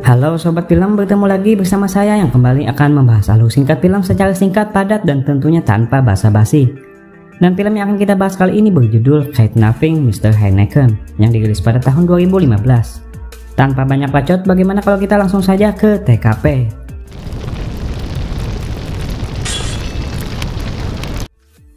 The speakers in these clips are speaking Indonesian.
Halo Sobat Film, bertemu lagi bersama saya yang kembali akan membahas alur singkat film secara singkat, padat, dan tentunya tanpa basa-basi. Dan film yang akan kita bahas kali ini berjudul Kidnapping Mr. Heineken yang dirilis pada tahun 2015. Tanpa banyak bacot, bagaimana kalau kita langsung saja ke TKP.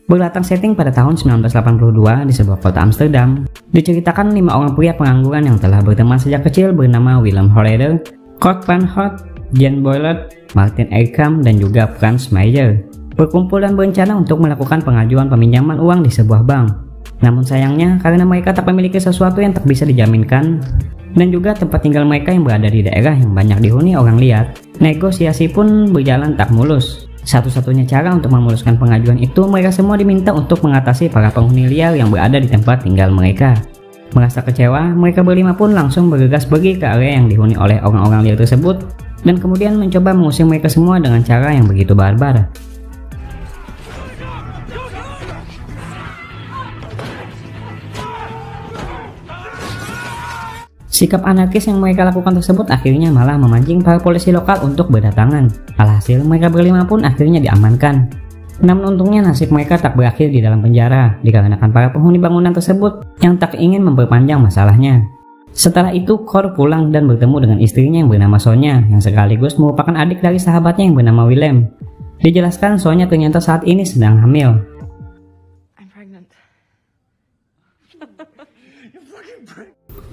Berlatar setting pada tahun 1982 di sebuah kota Amsterdam, diceritakan 5 orang pria pengangguran yang telah berteman sejak kecil bernama Willem Holleder, Kurt Van Hout, Jan Boylert, Martin Eickam, dan juga Frans Meyer berkumpul dan berencana untuk melakukan pengajuan peminjaman uang di sebuah bank. Namun sayangnya, karena mereka tak memiliki sesuatu yang tak bisa dijaminkan, dan juga tempat tinggal mereka yang berada di daerah yang banyak dihuni orang liar, negosiasi pun berjalan tak mulus. Satu-satunya cara untuk memuluskan pengajuan itu, mereka semua diminta untuk mengatasi para penghuni liar yang berada di tempat tinggal mereka. Merasa kecewa, mereka berlima pun langsung bergegas pergi ke area yang dihuni oleh orang-orang liar tersebut, dan kemudian mencoba mengusir mereka semua dengan cara yang begitu barbar. Sikap anarkis yang mereka lakukan tersebut akhirnya malah memancing para polisi lokal untuk berdatangan. Alhasil, mereka berlima pun akhirnya diamankan. Namun untungnya nasib mereka tak berakhir di dalam penjara, dikarenakan para penghuni bangunan tersebut yang tak ingin memperpanjang masalahnya. Setelah itu, Kurt pulang dan bertemu dengan istrinya yang bernama Sonya, yang sekaligus merupakan adik dari sahabatnya yang bernama Willem. Dijelaskan Sonya ternyata saat ini sedang hamil.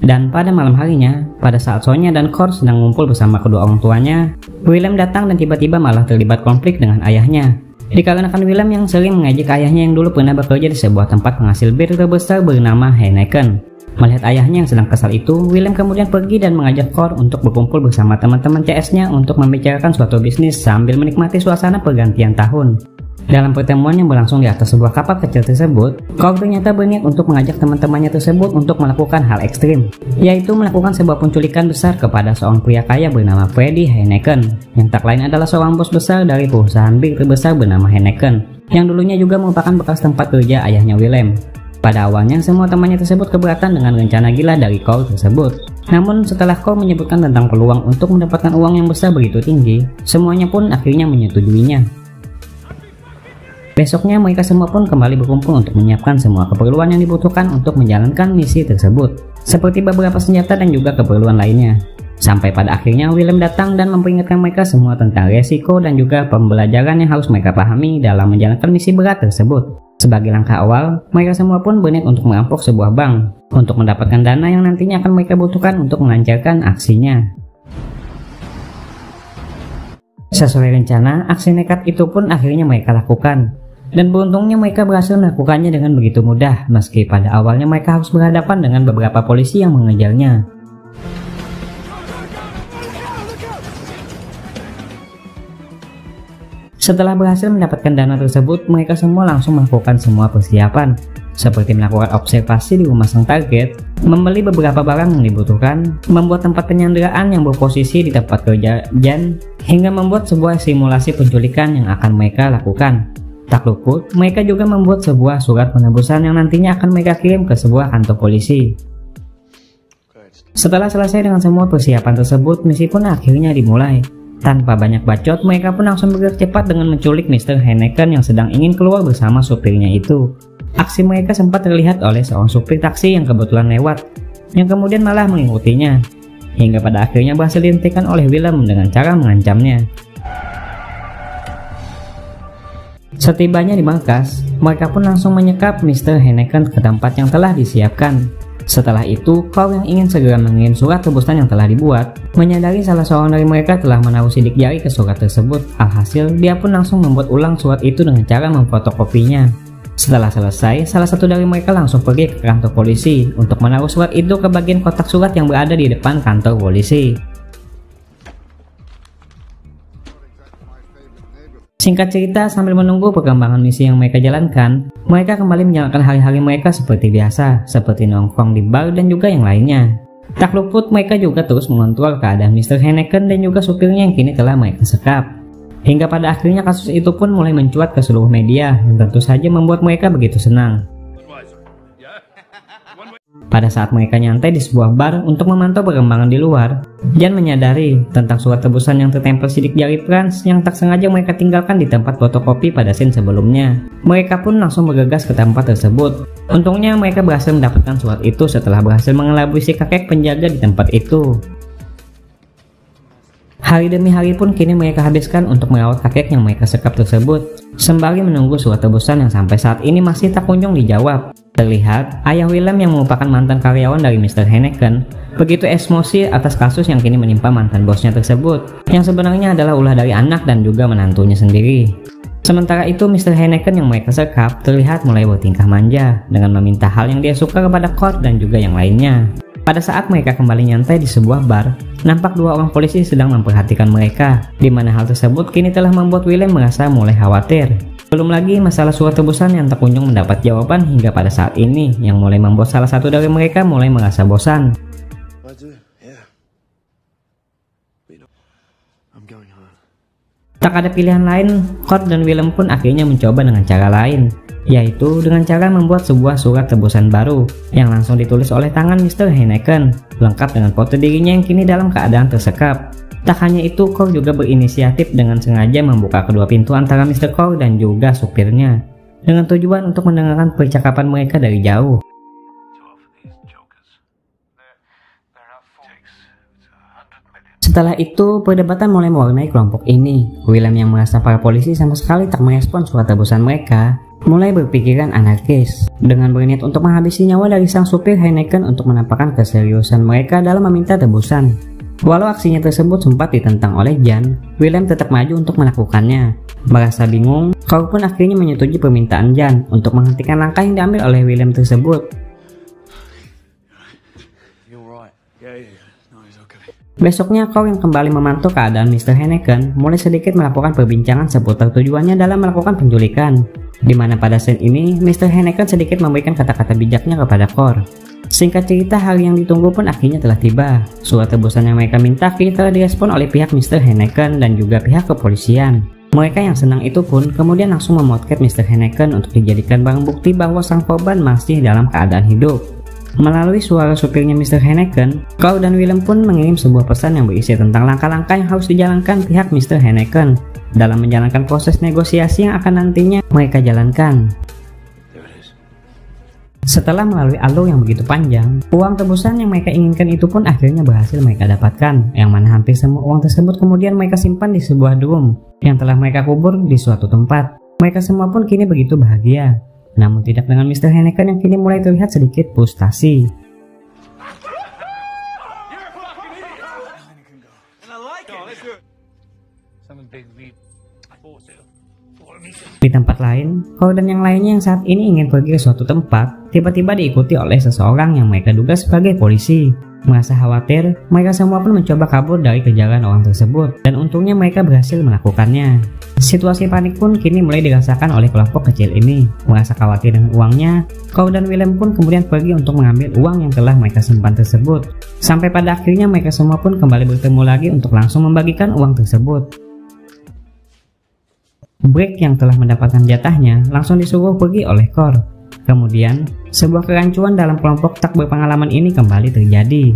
Dan pada malam harinya, pada saat Sonya dan Kurt sedang ngumpul bersama kedua orang tuanya, Willem datang dan tiba-tiba malah terlibat konflik dengan ayahnya. Dikarenakan Willem yang sering mengejek ayahnya yang dulu pernah bekerja di sebuah tempat penghasil bir terbesar bernama Heineken. Melihat ayahnya yang sedang kesal itu, Willem kemudian pergi dan mengajak Kurt untuk berkumpul bersama teman-teman CS-nya untuk membicarakan suatu bisnis sambil menikmati suasana pergantian tahun. Dalam pertemuan yang berlangsung di atas sebuah kapal kecil tersebut, Kurt ternyata berniat untuk mengajak teman-temannya tersebut untuk melakukan hal ekstrim, yaitu melakukan sebuah penculikan besar kepada seorang pria kaya bernama Freddy Heineken, yang tak lain adalah seorang bos besar dari perusahaan bir terbesar bernama Heineken, yang dulunya juga merupakan bekas tempat kerja ayahnya Willem. Pada awalnya, semua temannya tersebut keberatan dengan rencana gila dari Kurt tersebut. Namun setelah Kurt menyebutkan tentang peluang untuk mendapatkan uang yang besar begitu tinggi, semuanya pun akhirnya menyetujuinya. Besoknya mereka semua pun kembali berkumpul untuk menyiapkan semua keperluan yang dibutuhkan untuk menjalankan misi tersebut, seperti beberapa senjata dan juga keperluan lainnya. Sampai pada akhirnya Willem datang dan memperingatkan mereka semua tentang resiko dan juga pembelajaran yang harus mereka pahami dalam menjalankan misi berat tersebut. Sebagai langkah awal, mereka semua pun berniat untuk merampok sebuah bank, untuk mendapatkan dana yang nantinya akan mereka butuhkan untuk melancarkan aksinya. Sesuai rencana, aksi nekat itu pun akhirnya mereka lakukan. Dan beruntungnya mereka berhasil melakukannya dengan begitu mudah, meski pada awalnya mereka harus berhadapan dengan beberapa polisi yang mengejarnya. Setelah berhasil mendapatkan dana tersebut, mereka semua langsung melakukan semua persiapan, seperti melakukan observasi di rumah sang target, membeli beberapa barang yang dibutuhkan, membuat tempat penyanderaan yang berposisi di tempat kerja Jan, hingga membuat sebuah simulasi penculikan yang akan mereka lakukan. Tak luput, mereka juga membuat sebuah surat penebusan yang nantinya akan mereka kirim ke sebuah kantor polisi. Setelah selesai dengan semua persiapan tersebut, misi pun akhirnya dimulai. Tanpa banyak bacot, mereka pun langsung bergerak cepat dengan menculik Mr. Heineken yang sedang ingin keluar bersama supirnya itu. Aksi mereka sempat terlihat oleh seorang supir taksi yang kebetulan lewat, yang kemudian malah mengikutinya, hingga pada akhirnya berhasil dihentikan oleh Willem dengan cara mengancamnya. Setibanya di markas, mereka pun langsung menyekap Mr. Heineken ke tempat yang telah disiapkan. Setelah itu, Kurt yang ingin segera mengirim surat tebusan yang telah dibuat, menyadari salah seorang dari mereka telah menaruh sidik jari ke surat tersebut. Alhasil, dia pun langsung membuat ulang surat itu dengan cara memfotokopinya. Setelah selesai, salah satu dari mereka langsung pergi ke kantor polisi untuk menaruh surat itu ke bagian kotak surat yang berada di depan kantor polisi. Singkat cerita, sambil menunggu perkembangan misi yang mereka jalankan, mereka kembali menjalankan hari-hari mereka seperti biasa, seperti nongkrong di bar dan juga yang lainnya. Tak luput, mereka juga terus mengontrol keadaan Mr. Heineken dan juga supirnya yang kini telah mereka sekap. Hingga pada akhirnya kasus itu pun mulai mencuat ke seluruh media, yang tentu saja membuat mereka begitu senang. Pada saat mereka nyantai di sebuah bar untuk memantau perkembangan di luar, Jan menyadari tentang surat tebusan yang tertempel sidik jari Franz yang tak sengaja mereka tinggalkan di tempat fotokopi pada scene sebelumnya. Mereka pun langsung bergegas ke tempat tersebut. Untungnya mereka berhasil mendapatkan surat itu setelah berhasil mengelabui si kakek penjaga di tempat itu. Hari demi hari pun kini mereka habiskan untuk merawat kakek yang mereka sekap tersebut, sembari menunggu surat tebusan yang sampai saat ini masih tak kunjung dijawab. Terlihat, ayah Willem yang merupakan mantan karyawan dari Mr. Heineken begitu emosi atas kasus yang kini menimpa mantan bosnya tersebut, yang sebenarnya adalah ulah dari anak dan juga menantunya sendiri. Sementara itu, Mr. Heineken yang mereka sekap terlihat mulai bertingkah manja dengan meminta hal yang dia suka kepada Kurt dan juga yang lainnya. Pada saat mereka kembali nyantai di sebuah bar, nampak dua orang polisi sedang memperhatikan mereka, di mana hal tersebut kini telah membuat Willem merasa mulai khawatir. Belum lagi masalah surat tebusan yang tak kunjung mendapat jawaban hingga pada saat ini, yang mulai membuat salah satu dari mereka mulai merasa bosan. Tak ada pilihan lain, Kurt dan Willem pun akhirnya mencoba dengan cara lain, yaitu dengan cara membuat sebuah surat tebusan baru yang langsung ditulis oleh tangan Mr. Heineken, lengkap dengan foto dirinya yang kini dalam keadaan tersekap. Tak hanya itu, Kurt juga berinisiatif dengan sengaja membuka kedua pintu antara Mr. Kurt dan juga supirnya, dengan tujuan untuk mendengarkan percakapan mereka dari jauh. Setelah itu, perdebatan mulai mewarnai kelompok ini. Willem yang merasa para polisi sama sekali tak merespon surat tebusan mereka, mulai berpikiran anarkis, dengan berniat untuk menghabisi nyawa dari sang supir Heineken untuk menampakkan keseriusan mereka dalam meminta tebusan. Walau aksinya tersebut sempat ditentang oleh Jan, Willem tetap maju untuk melakukannya. Merasa bingung, Kurt pun akhirnya menyetujui permintaan Jan untuk menghentikan langkah yang diambil oleh Willem tersebut. Besoknya, Kurt yang kembali memantau keadaan Mr. Heineken mulai sedikit melakukan perbincangan seputar tujuannya dalam melakukan penculikan, di mana pada scene ini Mr. Heineken sedikit memberikan kata-kata bijaknya kepada Kurt. Singkat cerita, hari yang ditunggu pun akhirnya telah tiba. Surat tebusan yang mereka minta kini telah direspon oleh pihak Mr. Heineken dan juga pihak kepolisian. Mereka yang senang itu pun kemudian langsung memotret Mr. Heineken untuk dijadikan barang bukti bahwa sang korban masih dalam keadaan hidup. Melalui suara supirnya Mr. Heineken, Kurt dan Willem pun mengirim sebuah pesan yang berisi tentang langkah-langkah yang harus dijalankan pihak Mr. Heineken dalam menjalankan proses negosiasi yang akan nantinya mereka jalankan. Setelah melalui alur yang begitu panjang, uang tebusan yang mereka inginkan itu pun akhirnya berhasil mereka dapatkan, yang mana hampir semua uang tersebut kemudian mereka simpan di sebuah drum yang telah mereka kubur di suatu tempat. Mereka semua pun kini begitu bahagia, namun tidak dengan Mr. Heineken yang kini mulai terlihat sedikit frustasi. Di tempat lain, Kurt dan yang lainnya yang saat ini ingin pergi ke suatu tempat, tiba-tiba diikuti oleh seseorang yang mereka duga sebagai polisi. Merasa khawatir, mereka semua pun mencoba kabur dari kejaran orang tersebut, dan untungnya mereka berhasil melakukannya. Situasi panik pun kini mulai dirasakan oleh kelompok kecil ini. Merasa khawatir dengan uangnya, Kurt dan Willem pun kemudian pergi untuk mengambil uang yang telah mereka simpan tersebut. Sampai pada akhirnya mereka semua pun kembali bertemu lagi untuk langsung membagikan uang tersebut. Brick yang telah mendapatkan jatahnya langsung disuruh pergi oleh Kurt. Kemudian, sebuah kerancuan dalam kelompok tak berpengalaman ini kembali terjadi.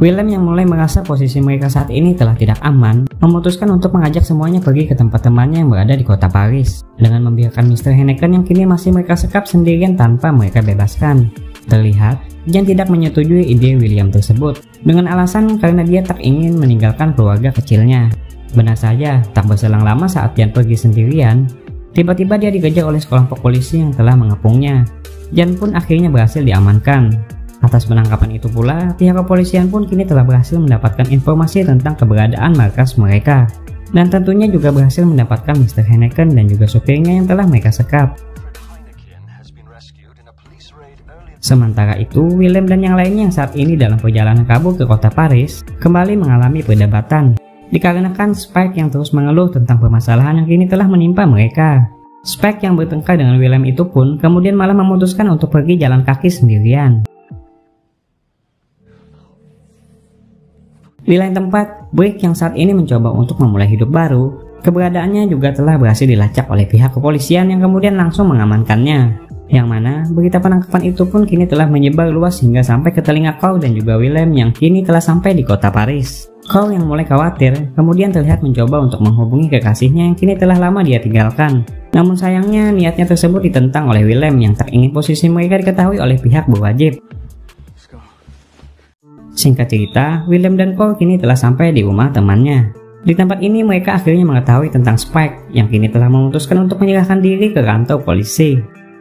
Willem yang mulai merasa posisi mereka saat ini telah tidak aman, memutuskan untuk mengajak semuanya pergi ke tempat temannya yang berada di kota Paris, dengan membiarkan Mr. Heineken yang kini masih mereka sekap sendirian tanpa mereka bebaskan. Terlihat, Jan tidak menyetujui ide William tersebut, dengan alasan karena dia tak ingin meninggalkan keluarga kecilnya. Benar saja, tak berselang lama saat Jan pergi sendirian, tiba-tiba dia dikejar oleh sekelompok polisi yang telah mengepungnya. Jan pun akhirnya berhasil diamankan. Atas penangkapan itu pula, pihak kepolisian pun kini telah berhasil mendapatkan informasi tentang keberadaan markas mereka. Dan tentunya juga berhasil mendapatkan Mr. Heineken dan juga supirnya yang telah mereka sekap. Sementara itu, Willem dan yang lainnya yang saat ini dalam perjalanan kabur ke kota Paris, kembali mengalami perdebatan. Dikarenakan Spike yang terus mengeluh tentang permasalahan yang kini telah menimpa mereka. Spike yang bertengkar dengan Willem itu pun kemudian malah memutuskan untuk pergi jalan kaki sendirian. Di lain tempat, Brick yang saat ini mencoba untuk memulai hidup baru, keberadaannya juga telah berhasil dilacak oleh pihak kepolisian yang kemudian langsung mengamankannya. Yang mana berita penangkapan itu pun kini telah menyebar luas hingga sampai ke telinga Cole dan juga Willem yang kini telah sampai di kota Paris. Cole yang mulai khawatir kemudian terlihat mencoba untuk menghubungi kekasihnya yang kini telah lama dia tinggalkan. Namun sayangnya niatnya tersebut ditentang oleh Willem yang tak ingin posisi mereka diketahui oleh pihak berwajib. Singkat cerita, Willem dan Cole kini telah sampai di rumah temannya. Di tempat ini mereka akhirnya mengetahui tentang Spike yang kini telah memutuskan untuk menyerahkan diri ke kantor polisi.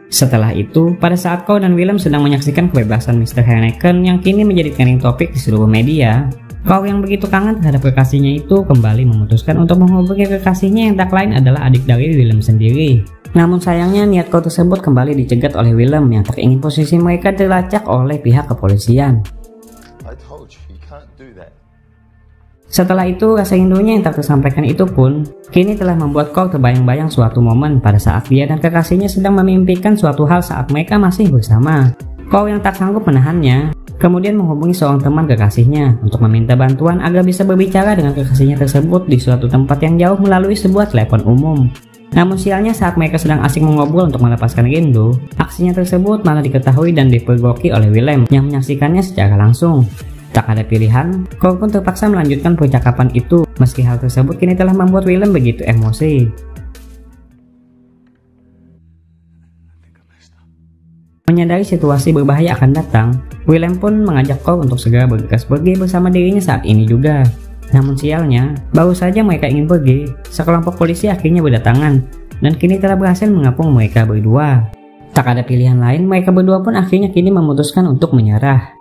Setelah itu, pada saat Cole dan Willem sedang menyaksikan kebebasan Mr. Heineken yang kini menjadi trending topik di seluruh media, Cole yang begitu kangen terhadap kekasihnya itu kembali memutuskan untuk menghubungi kekasihnya yang tak lain adalah adik dari Willem sendiri. Namun sayangnya niat Cole tersebut kembali dicegat oleh Willem yang tak ingin posisi mereka dilacak oleh pihak kepolisian. Setelah itu, rasa rindunya yang tak tersampaikan itu pun kini telah membuat Cole terbayang-bayang suatu momen pada saat dia dan kekasihnya sedang memimpikan suatu hal saat mereka masih bersama. Cole yang tak sanggup menahannya kemudian menghubungi seorang teman kekasihnya untuk meminta bantuan agar bisa berbicara dengan kekasihnya tersebut di suatu tempat yang jauh melalui sebuah telepon umum. Namun sialnya saat mereka sedang asik mengobrol untuk melepaskan rindu, aksinya tersebut malah diketahui dan dipergoki oleh Willem yang menyaksikannya secara langsung. Tak ada pilihan, Cole pun terpaksa melanjutkan percakapan itu meski hal tersebut kini telah membuat Willem begitu emosi. Menyadari situasi berbahaya akan datang, Willem pun mengajak Cole untuk segera bergegas pergi bersama dirinya saat ini juga. Namun sialnya, baru saja mereka ingin pergi, sekelompok polisi akhirnya berdatangan dan kini telah berhasil mengepung mereka berdua. Tak ada pilihan lain, mereka berdua pun akhirnya kini memutuskan untuk menyerah.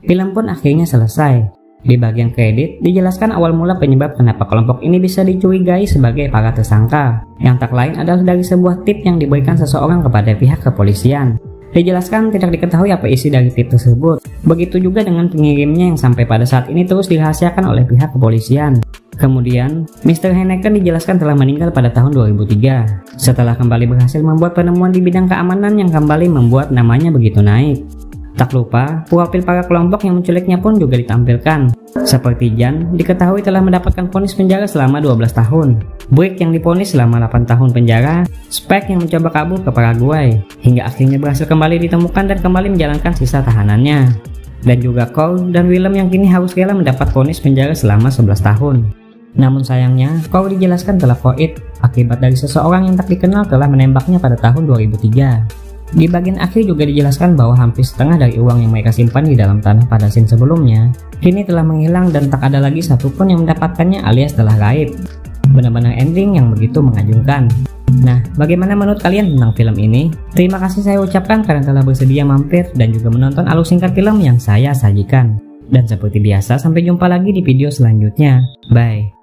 Film pun akhirnya selesai. Di bagian kredit dijelaskan awal mula penyebab kenapa kelompok ini bisa dicurigai sebagai para tersangka, yang tak lain adalah dari sebuah tip yang diberikan seseorang kepada pihak kepolisian. Dijelaskan tidak diketahui apa isi dari tip tersebut. Begitu juga dengan pengirimnya yang sampai pada saat ini terus dirahasiakan oleh pihak kepolisian. Kemudian, Mr. Heineken dijelaskan telah meninggal pada tahun 2003 setelah kembali berhasil membuat penemuan di bidang keamanan yang kembali membuat namanya begitu naik. Tak lupa, profil para kelompok yang menculiknya pun juga ditampilkan. Seperti Jan, diketahui telah mendapatkan vonis penjara selama 12 tahun. Brick yang divonis selama 8 tahun penjara. Spike yang mencoba kabur ke Paraguay, hingga akhirnya berhasil kembali ditemukan dan kembali menjalankan sisa tahanannya. Dan juga Cole dan Willem yang kini harus rela mendapat vonis penjara selama 11 tahun. Namun sayangnya, Cole dijelaskan telah koit akibat dari seseorang yang tak dikenal telah menembaknya pada tahun 2003. Di bagian akhir juga dijelaskan bahwa hampir setengah dari uang yang mereka simpan di dalam tanah pada scene sebelumnya kini telah menghilang dan tak ada lagi satupun yang mendapatkannya alias telah gaib. Benar-benar ending yang begitu mengagumkan. Nah, bagaimana menurut kalian tentang film ini? Terima kasih saya ucapkan karena telah bersedia mampir dan juga menonton alur singkat film yang saya sajikan. Dan seperti biasa, sampai jumpa lagi di video selanjutnya. Bye.